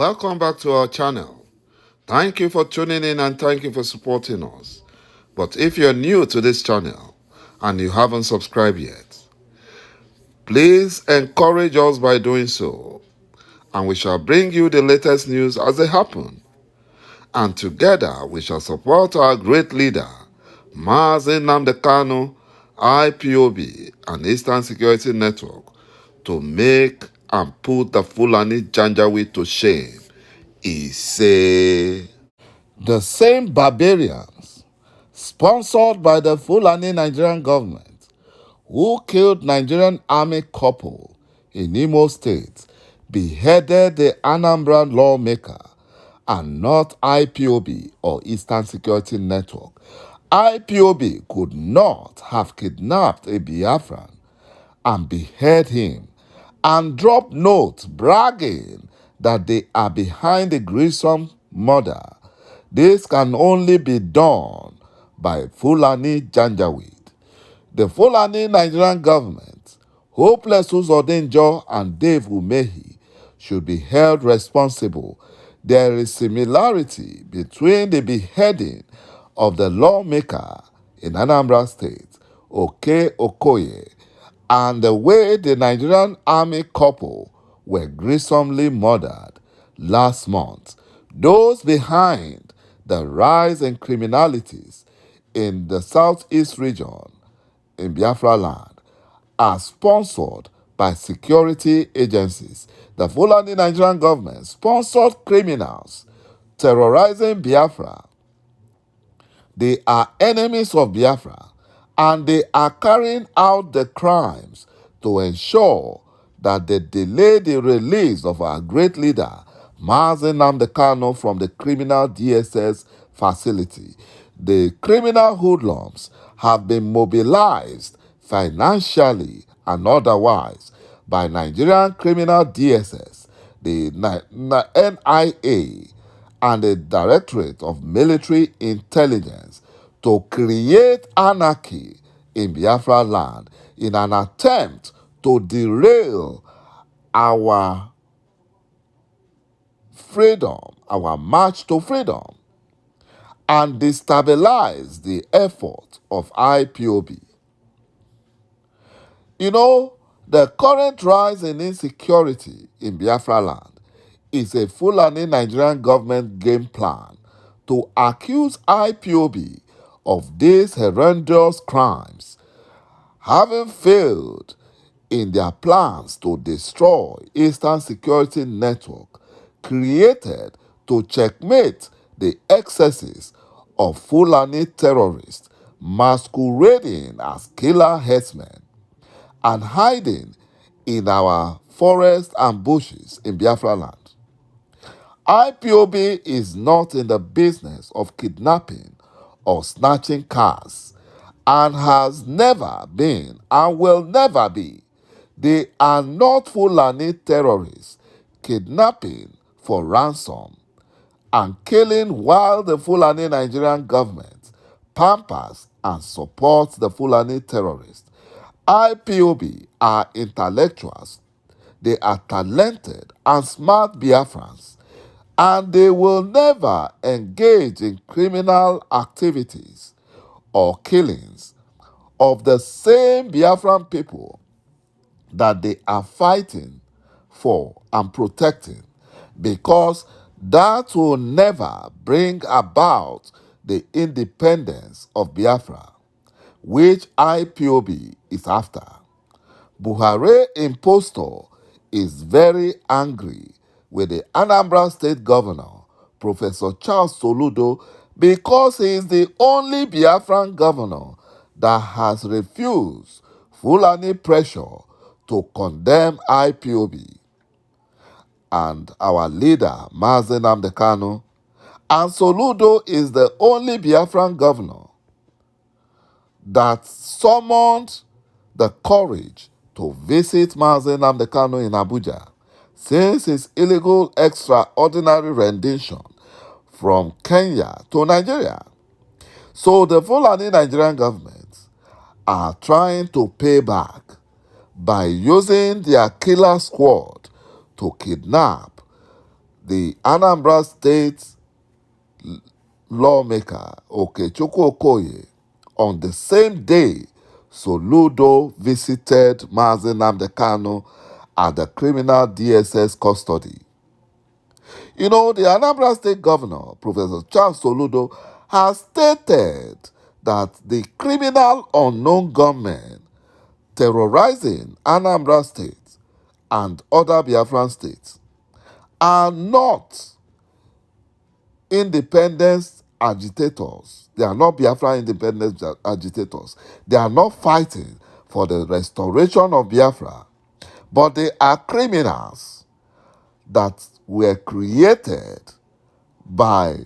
Welcome back to our channel. Thank you for tuning in and thank you for supporting us. But if you're new to this channel and you haven't subscribed yet, please encourage us by doing so, and we shall bring you the latest news as they happen. And together we shall support our great leader, Mazi Nnamdi Kanu, IPOB, and Eastern Security Network, to make and put the Fulani Janjaweed to shame. He say, the same barbarians sponsored by the Fulani Nigerian government who killed Nigerian army couple in Imo State beheaded the Anambra lawmaker and not IPOB or Eastern Security Network. IPOB could not have kidnapped a Biafran and behead him and drop notes bragging that they are behind the gruesome murder. This can only be done by Fulani Janjaweed. The Fulani Nigerian government, Hopeless Uzodinjo and Dave Umehi, should be held responsible. There is similarity between the beheading of the lawmaker in Anambra State, ɁXٓ and the way the Nigerian army couple were gruesomely murdered last month. Those behind the rise in criminalities in the southeast region in Biafra land are sponsored by security agencies. The Fulani Nigerian government sponsored criminals terrorizing Biafra. They are enemies of Biafra, and they are carrying out the crimes to ensure that they delay the release of our great leader, Mazi Nnamdi Kanu, from the criminal DSS facility. The criminal hoodlums have been mobilized financially and otherwise by Nigerian criminal DSS, the NIA, and the Directorate of Military Intelligence to create anarchy in Biafra land in an attempt to derail our freedom, our march to freedom, and destabilize the effort of IPOB. You know, the current rise in insecurity in Biafra land is a Fulani Nigerian government game plan to accuse IPOB of these horrendous crimes, having failed in their plans to destroy Eastern Security Network created to checkmate the excesses of Fulani terrorists masquerading as killer herdsmen and hiding in our forests and bushes in Biafra land. IPOB is not in the business of kidnapping or snatching cars and has never been and will never be. They are not Fulani terrorists kidnapping for ransom and killing while the Fulani Nigerian government pampers and supports the Fulani terrorists. IPOB are intellectuals. They are talented and smart Biafrans, and they will never engage in criminal activities or killings of the same Biafran people that they are fighting for and protecting, because that will never bring about the independence of Biafra, which IPOB is after. BUHARI impostor is very angry with the Anambra State Governor, Professor Charles Soludo, because he is the only Biafran governor that has refused Fulani pressure to condemn IPOB. And our leader, Mazi Nnamdi Kanu, and Soludo is the only Biafran governor that summoned the courage to visit Mazi Nnamdi Kanu in Abuja since his illegal extraordinary rendition from Kenya to Nigeria. So the Fulani Nigerian government are trying to pay back by using their killer squad to kidnap the Anambra State lawmaker ɁXวี่Ɂ Okoye, on the same day Soludo visited Mazi Nnamdi Kanu at the criminal DSS custody. You know, the Anambra State Governor, Professor Charles Soludo, has stated that the criminal unknown gunmen terrorizing Anambra State and other Biafran states are not independence agitators. They are not Biafra independence agitators. They are not fighting for the restoration of Biafra, but they are criminals that were created by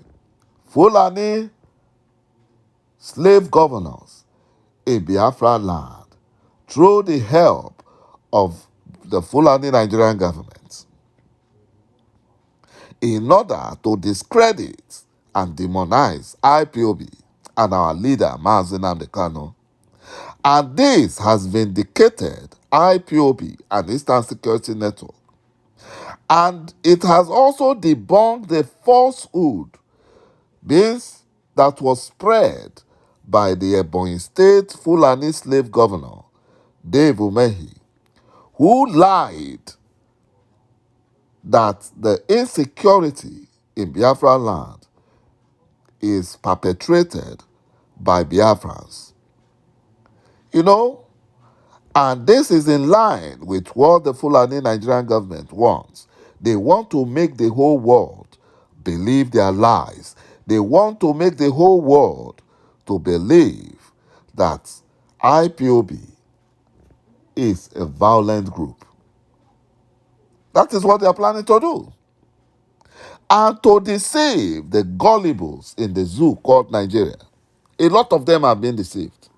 Fulani slave governors in Biafra land through the help of the Fulani Nigerian government in order to discredit and demonize IPOB and our leader, Mazi Nnamdi Kanu. And this has vindicated IPOB and Eastern Security Network. And it has also debunked the falsehood that was spread by the Ebonyi State Fulani slave governor, Dave Umehi, who lied that the insecurity in Biafra land is perpetrated by Biafrans. You know, and this is in line with what the Fulani Nigerian government wants. They want to make the whole world believe their lies. They want to make the whole world to believe that IPOB is a violent group. That is what they are planning to do. And to deceive the gullibles in the zoo called Nigeria. A lot of them have been deceived.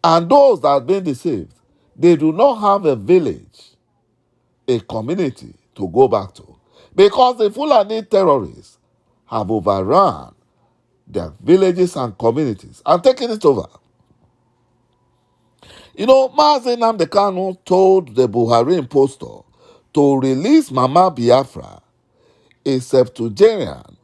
And those that have been deceived, they do not have a village, a community to go back to. Because the Fulani terrorists have overrun their villages and communities and taken it over. You know, Mazi Nnamdi Kanu told the Buhari impostor to release Mama Biafra, a septuagenarian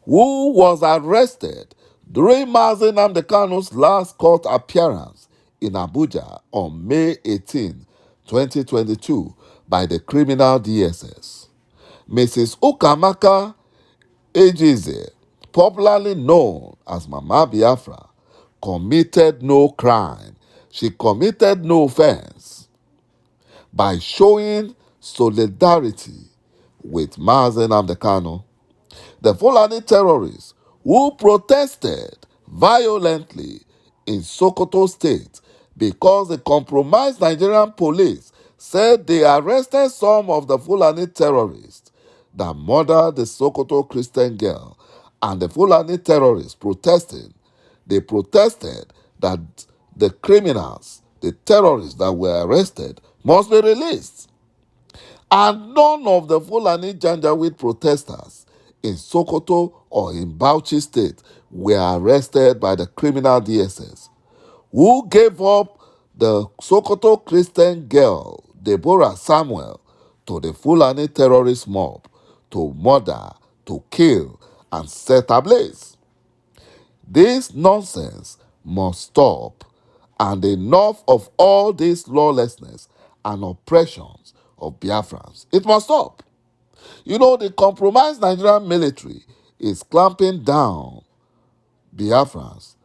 who was arrested during Mazi Nnamdi Kanu's last court appearance in Abuja on May 18, 2022 by the criminal DSS. Mrs. Ukamaka Ejeze, popularly known as Mama Biafra, committed no crime. She committed no offense by showing solidarity with Mazi Nnamdi Kanu. The Fulani terrorists who protested violently in Sokoto State because the compromised Nigerian police said they arrested some of the Fulani terrorists that murdered the Sokoto Christian girl, and the Fulani terrorists they protested that the criminals, the terrorists that were arrested, must be released. And none of the Fulani Janjaweed protesters in Sokoto or in Bauchi State were arrested by the criminal DSS, who gave up the Sokoto Christian girl, Deborah Samuel, to the Fulani terrorist mob to murder, to kill, and set ablaze. This nonsense must stop, and enough of all this lawlessness and oppressions of Biafrans. It must stop. You know, the compromised Nigerian military is clamping down Biafrans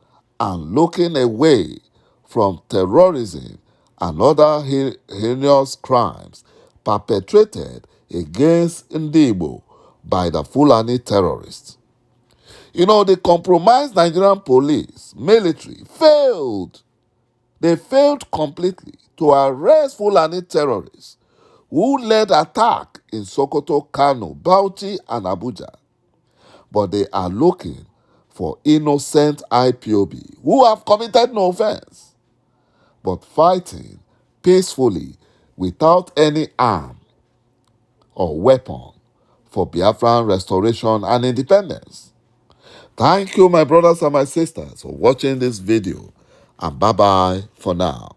and looking away from terrorism and other heinous crimes perpetrated against Ndibo by the Fulani terrorists. You know, the compromised Nigerian police, military, failed. They failed completely to arrest Fulani terrorists who led attack in Sokoto, Kano, Bauchi, and Abuja. But they are looking for innocent IPOB who have committed no offense, but fighting peacefully without any arm or weapon for Biafran restoration and independence. Thank you, my brothers and my sisters, for watching this video, and bye-bye for now.